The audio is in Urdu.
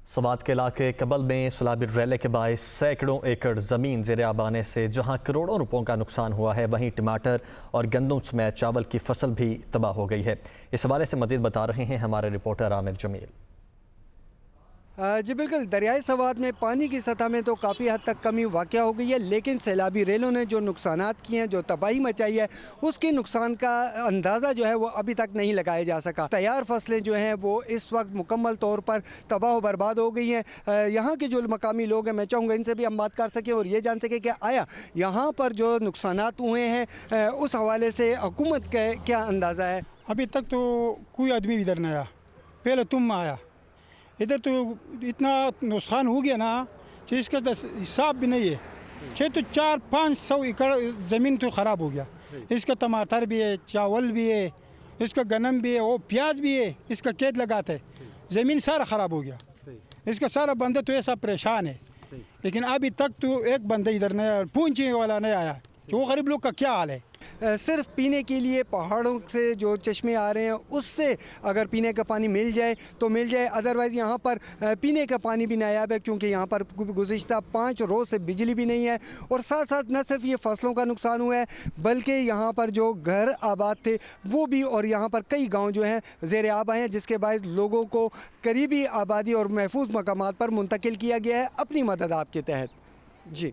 سوات کے علاقے کبل میں سیلابی ریلے کے باعث سینکڑوں ایکڑ زمین زیر آب آنے سے جہاں کروڑوں روپوں کا نقصان ہوا ہے، وہیں ٹماٹر اور گندم سمیت چاول کی فصل بھی تباہ ہو گئی ہے۔ اس حوالے سے مزید بتا رہے ہیں ہمارے رپورٹر عامر جمیل۔ جی بالکل، دریائے سوات میں پانی کی سطح میں تو کافی حد تک کمی واقع ہو گئی ہے، لیکن سیلابی ریلوں نے جو نقصانات کیے ہیں، جو تباہی مچائی ہے، اس کے نقصان کا اندازہ جو ہے وہ ابھی تک نہیں لگایا جا سکا۔ تیار فصلیں جو ہیں وہ اس وقت مکمل طور پر تباہ و برباد ہو گئی ہیں۔ یہاں کے جو مقامی لوگ ہیں، میں چاہوں گا ان سے بھی ہم بات کر سکیں اور یہ جان سکیں کہ آیا یہاں پر جو نقصانات ہوئے ہیں اس حوالے سے حکومت کا کیا اندازہ ہے؟ ابھی تک تو کوئی آدمی ادھر نہیں آیا، پہلے تم آیا ادھر تو اتنا نقصان ہو گیا نا کہ اس کا حساب بھی نہیں ہے۔ تو 400-500 ایکڑ زمین تو خراب ہو گیا۔ اس کا ٹماٹر بھی ہے، چاول بھی ہے، اس کا گندم بھی ہے، وہ پیاز بھی ہے، اس کا کھیت لگاتے زمین سارا خراب ہو گیا۔ اس کا سارا بندہ تو ایسا پریشان ہے، لیکن ابھی تک تو ایک بندہ ادھر نہیں، پہنچنے والا نہیں آیا کہ وہ غریب لوگ کا کیا حال ہے۔ صرف پینے کے لیے پہاڑوں سے جو چشمے آ رہے ہیں اس سے اگر پینے کا پانی مل جائے تو مل جائے، ادروائز یہاں پر پینے کا پانی بھی نایاب ہے، کیونکہ یہاں پر گزشتہ 5 روز سے بجلی بھی نہیں ہے۔ اور ساتھ ساتھ نہ صرف یہ فصلوں کا نقصان ہوا ہے بلکہ یہاں پر جو گھر آباد تھے وہ بھی، اور یہاں پر کئی گاؤں جو ہیں زیر آب آئے ہیں، جس کے باعث لوگوں کو قریبی آبادی اور محفوظ مقامات پر منتقل کیا گیا ہے اپنی مدد آپ کے تحت۔ جی